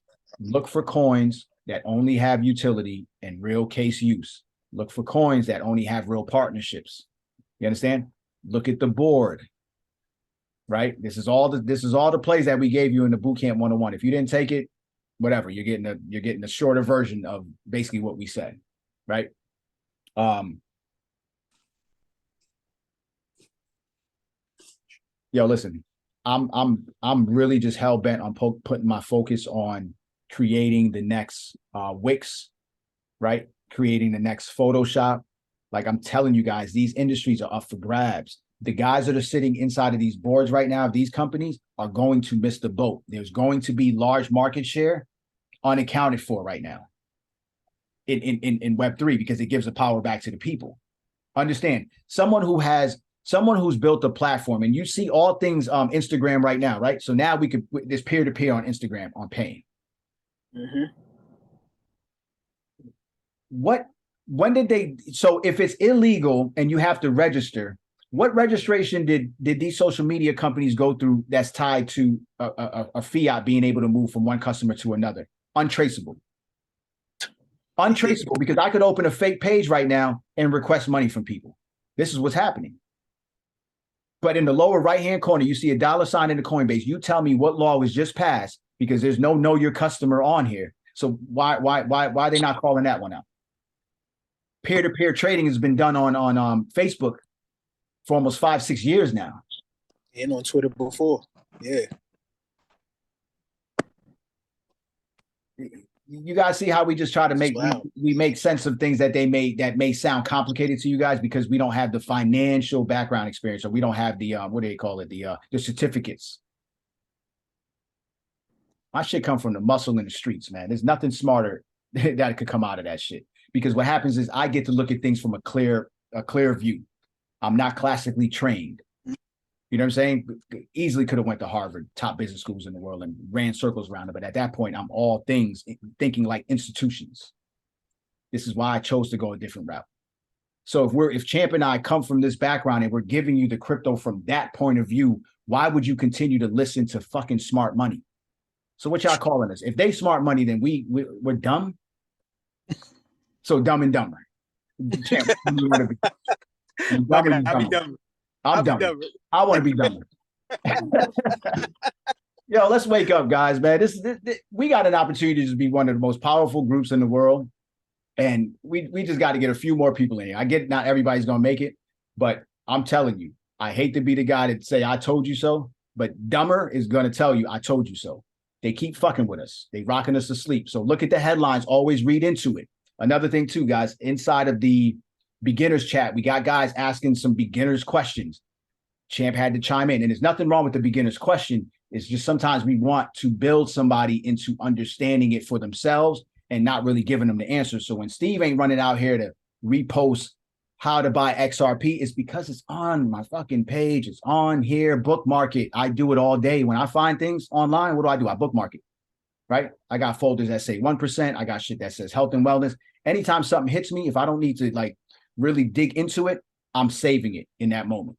look for coins that only have utility and real case use. Look for coins that only have real partnerships. You understand? Look at the board. Right? This is all the plays that we gave you in the Bootcamp 101. If you didn't take it, whatever, you're getting a shorter version of basically what we said. Right? Yo, listen, I'm really just hell bent on putting my focus on creating the next Wix, right? Creating the next Photoshop. Like I'm telling you guys, these industries are up for grabs. The guys that are sitting inside of these boards right now, these companies are going to miss the boat. There's going to be large market share unaccounted for right now in Web3 because it gives the power back to the people. Understand, someone who's built a platform, and you see all things Instagram right now, right? So now there's peer-to-peer on Instagram on paying. Mm-hmm. When did they, so if it's illegal and you have to register, what registration did these social media companies go through that's tied to a fiat being able to move from one customer to another? Untraceable. Untraceable, because I could open a fake page right now and request money from people. This is what's happening. But in the lower right-hand corner, you see a $ in the Coinbase. You tell me what law was just passed, because there's no know your customer on here. So why are they not calling that one out? Peer-to-peer trading has been done on Facebook for almost 5-6 years now. And on Twitter before. Yeah. You guys see how we just try to make we make sense of things that may sound complicated to you guys because we don't have the financial background experience, or we don't have the what do they call it, the certificates. My shit come from the muscle in the streets, man. There's nothing smarter that could come out of that shit, because what happens is I get to look at things from a clear view. I'm not classically trained. You know what I'm saying? Easily could have went to Harvard, top business schools in the world, and ran circles around it. But at that point, I'm all things thinking like institutions. This is why I chose to go a different route. So if Champ and I come from this background and we're giving you the crypto from that point of view, why would you continue to listen to fucking smart money? So what y'all calling us? If they smart money, then we're dumb. So Dumb and Dumber. Champ, you want to be? Dumber. I'm dumber. I want to be dumber. Yo, let's wake up, guys, man. This we got an opportunity to just be one of the most powerful groups in the world. And we just got to get a few more people in here. I get not everybody's going to make it, but I'm telling you, I hate to be the guy that say, I told you so, but Dumber is going to tell you, I told you so. They keep fucking with us. They rocking us to sleep. So look at the headlines. Always read into it. Another thing too, guys, inside of the beginners chat, we got guys asking some beginners questions. Champ had to chime in, and there's nothing wrong with the beginner's question. It's just sometimes we want to build somebody into understanding it for themselves and not really giving them the answer. So when Steve ain't running out here to repost how to buy XRP, it's because it's on my fucking page. It's on here. Bookmark it. I do it all day. When I find things online, what do? I bookmark it, right? I got folders that say 1%. I got shit that says health and wellness. Anytime something hits me, if I don't need to like really dig into it, I'm saving it in that moment.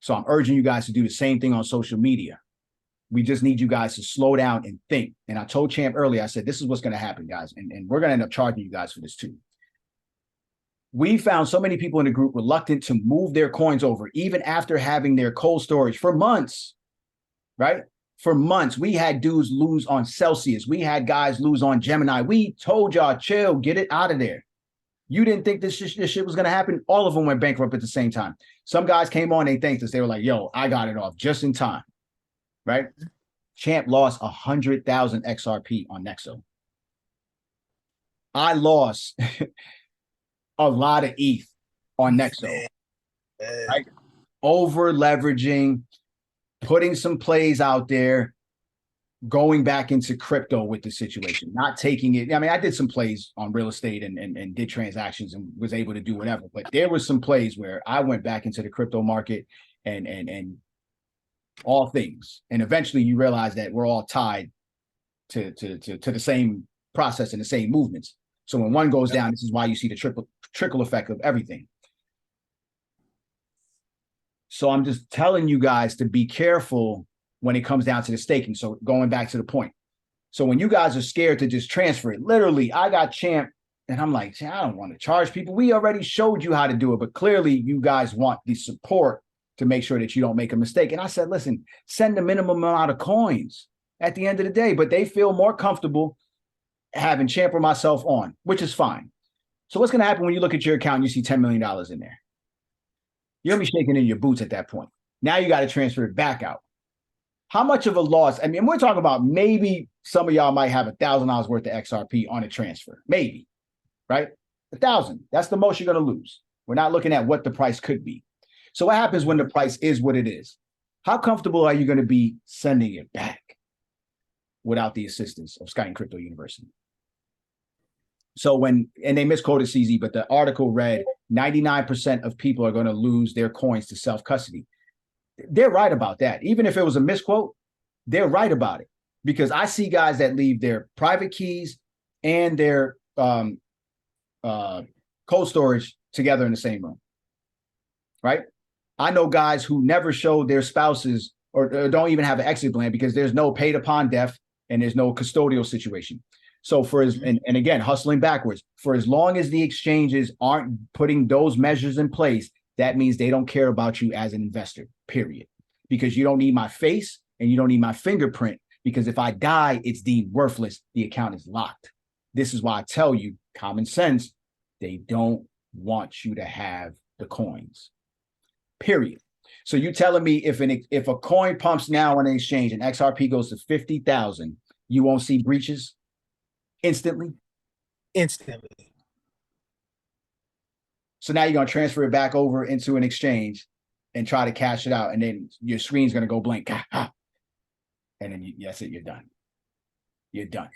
So I'm urging you guys to do the same thing on social media. We just need you guys to slow down and think. And I told Champ earlier, I said, this is what's going to happen, guys. And we're going to end up charging you guys for this too. We found so many people in the group reluctant to move their coins over, even after having their cold storage for months, right? For months, we had dudes lose on Celsius. We had guys lose on Gemini. We told y'all, chill, get it out of there. You didn't think this shit was going to happen? All of them went bankrupt at the same time. Some guys came on, they thanked us. They were like, yo, I got it off just in time, right? Champ lost 100,000 XRP on Nexo. I lost a lot of ETH on Nexo, right? Over leveraging, putting some plays out there, going back into crypto with the situation, not taking it. I mean, I did some plays on real estate and did transactions and was able to do whatever, but there was some plays where I went back into the crypto market and all things. And eventually you realize that we're all tied to the same process and the same movements. So when one goes down, this is why you see the trickle effect of everything. So I'm just telling you guys to be careful when it comes down to the staking. So going back to the point. So when you guys are scared to just transfer it, literally, I got Champ and I'm like, I don't want to charge people. We already showed you how to do it, but clearly you guys want the support to make sure that you don't make a mistake. And I said, listen, send the minimum amount of coins at the end of the day, but they feel more comfortable having Champ or myself on, which is fine. So what's going to happen when you look at your account and you see $10 million in there? You're going to be shaking in your boots at that point. Now you got to transfer it back out. How much of a loss? I mean, we're talking about maybe some of y'all might have $1,000 worth of XRP on a transfer. Maybe, right? 1,000. That's the most you're going to lose. We're not looking at what the price could be. So what happens when the price is what it is? How comfortable are you going to be sending it back without the assistance of Sky and Crypto University? So and they misquoted CZ, but the article read 99% of people are going to lose their coins to self-custody. They're right about that. Even if it was a misquote, they're right about it. Because I see guys that leave their private keys and their cold storage together in the same room, right? I know guys who never show their spouses or don't even have an exit plan because there's no paid upon death and there's no custodial situation. So and again, hustling backwards, for as long as the exchanges aren't putting those measures in place, that means they don't care about you as an investor, period. Because you don't need my face and you don't need my fingerprint, because if I die, it's deemed worthless. The account is locked. This is why I tell you, common sense, they don't want you to have the coins, period. So you telling me if a coin pumps now on an exchange and XRP goes to 50,000, you won't see breaches instantly? Instantly. So now you're going to transfer it back over into an exchange and try to cash it out. And then your screen's going to go blank. And then that's it. You're done. You're done.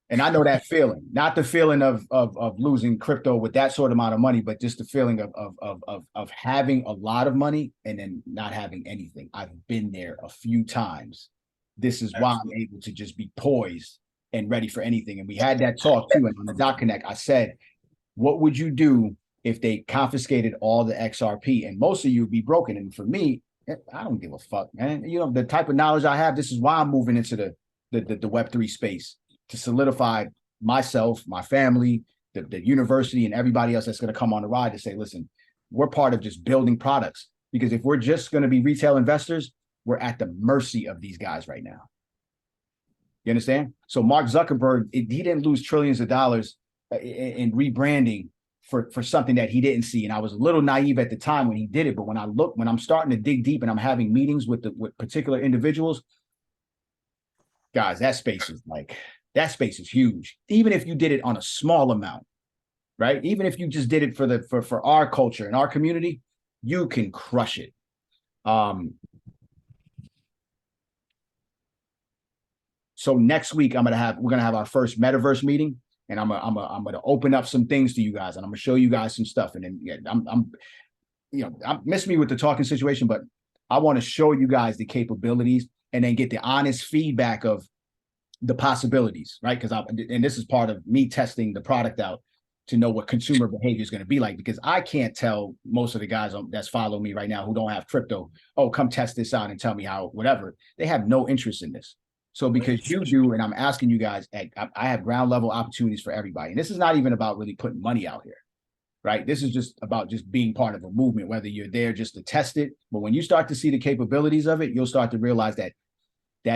And I know that feeling, not the feeling of losing crypto with that sort of amount of money, but just the feeling of having a lot of money and then not having anything. I've been there a few times. This is why I'm able to just be poised and ready for anything. And we had that talk too. And on the Dot Connect, I said, what would you do if they confiscated all the XRP? And most of you would be broken. And for me, I don't give a fuck, man. You know, the type of knowledge I have, this is why I'm moving into the Web3 space, to solidify myself, my family, the university, and everybody else that's going to come on the ride to say, listen, we're part of just building products. Because if we're just going to be retail investors, we're at the mercy of these guys right now. You understand? So Mark Zuckerberg, he didn't lose trillions of dollars in rebranding for something that he didn't see. And I was a little naive at the time when he did it. But when I'm starting to dig deep and I'm having meetings with particular individuals, guys, that space is huge. Even if you did it on a small amount, right? Even if you just did it for our culture and our community, you can crush it. So next week we're gonna have our first metaverse meeting, and I'm gonna open up some things to you guys, and I'm gonna show you guys some stuff. And then I'm miss me with the talking situation, but I want to show you guys the capabilities and then get the honest feedback of the possibilities, right? And this is part of me testing the product out to know what consumer behavior is going to be like, because I can't tell most of the guys that's following me right now who don't have crypto, oh, come test this out and tell me how, whatever. They have no interest in this. So because you do, and I'm asking you guys, I have ground level opportunities for everybody. And this is not even about really putting money out here, right? This is just about just being part of a movement, whether you're there just to test it. But when you start to see the capabilities of it, you'll start to realize that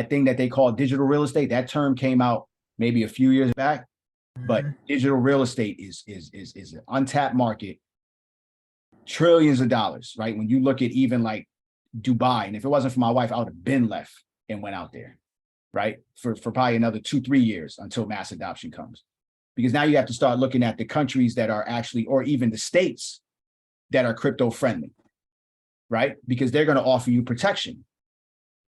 thing that they call digital real estate, that term came out maybe a few years back, but digital real estate is an untapped market, trillions of dollars, right? When you look at even like Dubai, and if it wasn't for my wife, I would have been left and went out there, right? For probably another 2-3 years until mass adoption comes. Because now you have to start looking at the countries that are actually, or even the states that are crypto friendly, right? Because they're going to offer you protection.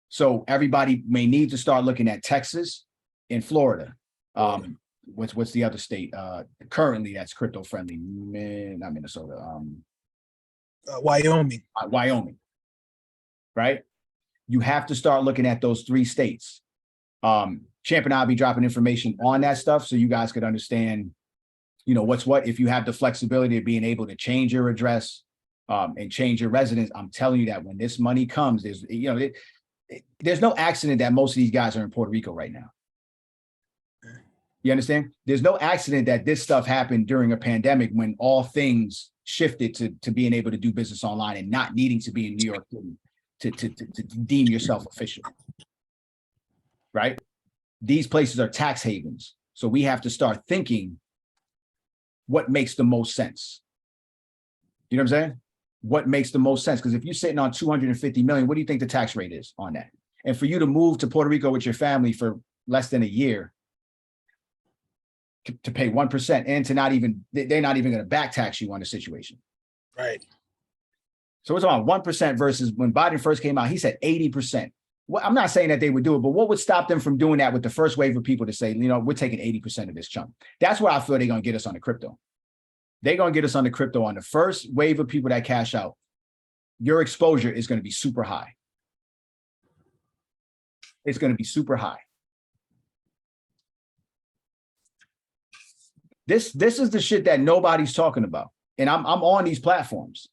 So everybody may need to start looking at Texas and Florida. What's the other state currently that's crypto friendly? Not Minnesota. Wyoming. Wyoming, right? You have to start looking at those 3 states. Champ and I'll be dropping information on that stuff so you guys could understand, what's what. If you have the flexibility of being able to change your address and change your residence, I'm telling you that when this money comes, there's no accident that most of these guys are in Puerto Rico right now. You understand? There's no accident that this stuff happened during a pandemic when all things shifted to being able to do business online and not needing to be in New York City to deem yourself official, right? These places are tax havens. So we have to start thinking what makes the most sense. You know what I'm saying? What makes the most sense? Because if you're sitting on 250 million, what do you think the tax rate is on that? And for you to move to Puerto Rico with your family for less than a year to pay 1% and they're not even going to back tax you on the situation. Right. So it's on 1% versus when Biden first came out, he said 80%. Well, I'm not saying that they would do it, but what would stop them from doing that with the first wave of people to say, we're taking 80% of this chunk? That's where I feel they're going to get us on the crypto. They're going to get us on the crypto on the first wave of people that cash out. Your exposure is going to be super high. It's going to be super high. This is the shit that nobody's talking about. And I'm on these platforms,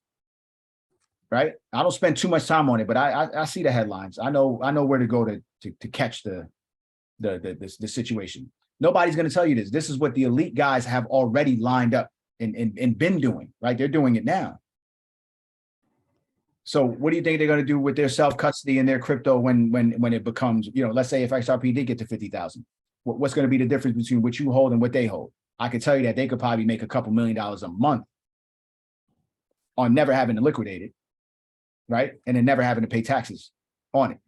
right? I don't spend too much time on it, but I see the headlines. I know where to go to catch the situation. Nobody's going to tell you this. This is what the elite guys have already lined up and been doing, right? They're doing it now. So what do you think they're going to do with their self-custody and their crypto when it becomes, let's say if XRP did get to 50,000, what's going to be the difference between what you hold and what they hold? I could tell you that they could probably make a couple $1 million a month on never having to liquidate it, right? And then never having to pay taxes on it.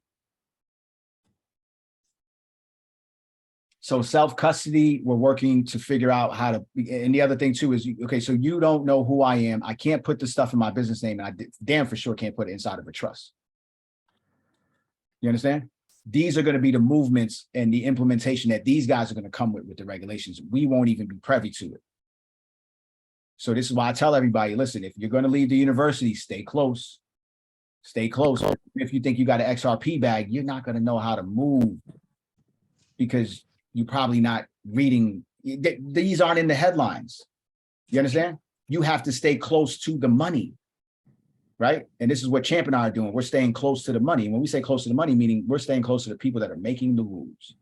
So self-custody, we're working to figure out how to, and the other thing too is, okay, so you don't know who I am. I can't put the stuff in my business name, and I damn for sure can't put it inside of a trust. You understand? These are going to be the movements and the implementation that these guys are going to come with the regulations. We won't even be privy to it. So this is why I tell everybody, listen, if you're going to leave the university, stay close. Stay close. If you think you got an XRP bag, you're not going to know how to move because you're probably not reading. These aren't in the headlines. You understand? You have to stay close to the money, right? And this is what Champ and I are doing. We're staying close to the money. And when we say close to the money, meaning we're staying close to the people that are making the rules.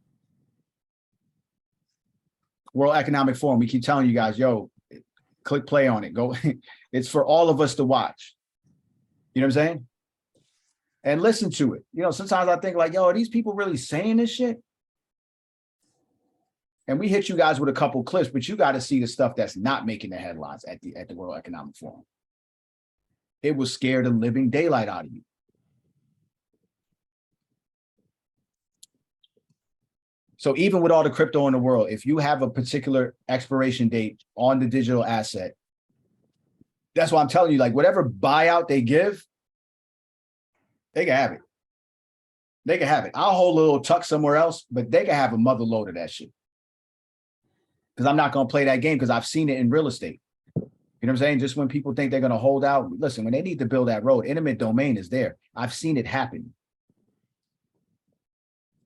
World Economic Forum, we keep telling you guys, yo, click play on it. Go. It's for all of us to watch. You know what I'm saying? And listen to it. Sometimes I think like, yo, are these people really saying this shit? And we hit you guys with a couple clips, but you got to see the stuff that's not making the headlines at the World Economic Forum. It will scare the living daylight out of you. So even with all the crypto in the world, if you have a particular expiration date on the digital asset, that's why I'm telling you, like whatever buyout they give, they can have it. They can have it. I'll hold a little tuck somewhere else, but they can have a mother load of that shit. Because I'm not going to play that game because I've seen it in real estate. You know what I'm saying? Just when people think they're going to hold out, listen, when they need to build that road, intimate domain is there. I've seen it happen.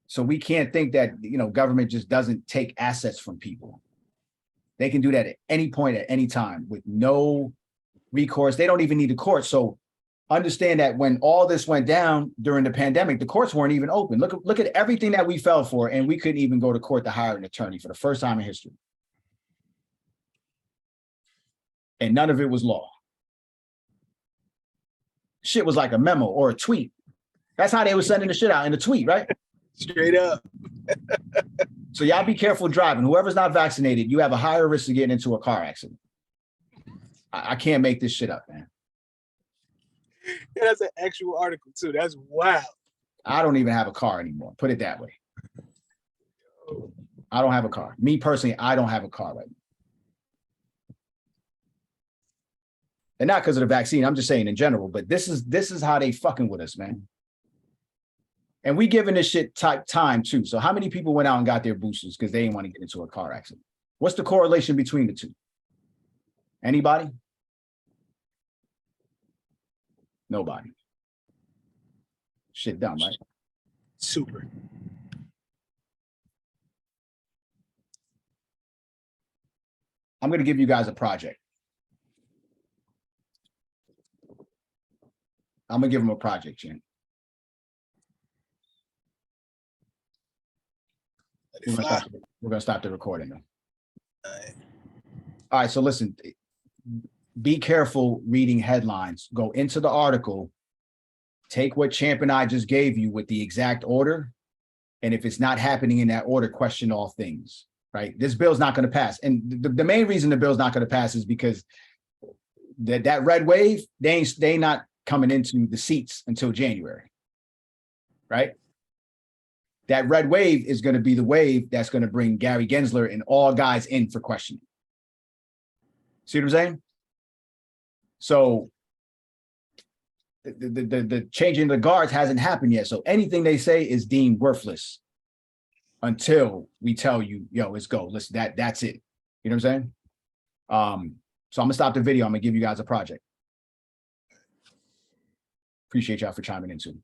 So we can't think that, government just doesn't take assets from people. They can do that at any point, at any time with no recourse. They don't even need the court. So understand that when all this went down during the pandemic, the courts weren't even open. Look at everything that we fell for, and we couldn't even go to court to hire an attorney for the first time in history. And none of it was law. Shit was like a memo or a tweet. That's how they were sending the shit out in a tweet, right? Straight up. So y'all be careful driving. Whoever's not vaccinated, you have a higher risk of getting into a car accident. I can't make this shit up, man. Yeah, that's an actual article too. That's wild. I don't even have a car anymore. Put it that way. I don't have a car. Me personally, I don't have a car right now. And not because of the vaccine, I'm just saying in general, but this is how they fucking with us, man. And we giving this shit time too. So how many people went out and got their boosters because they didn't want to get into a car accident? What's the correlation between the two? Anybody? Nobody. Shit dumb, right? Super. I'm going to give you guys a project. I'm going to give them a project, Jen. Let it fly. We're going to stop the recording now. All right. All right, so listen, be careful reading headlines. Go into the article, take what Champ and I just gave you with the exact order, and if it's not happening in that order, question all things, right? This bill's not going to pass. And the main reason the bill's not going to pass is because that red wave, they ain't not coming into the seats until January, right? That red wave is going to be the wave that's going to bring Gary Gensler and all guys in for questioning. See what I'm saying? So the changing the guards hasn't happened yet. So anything they say is deemed worthless until we tell you, yo, let's go. That's it. You know what I'm saying? So I'm gonna stop the video. I'm gonna give you guys a project. Appreciate y'all for chiming in too.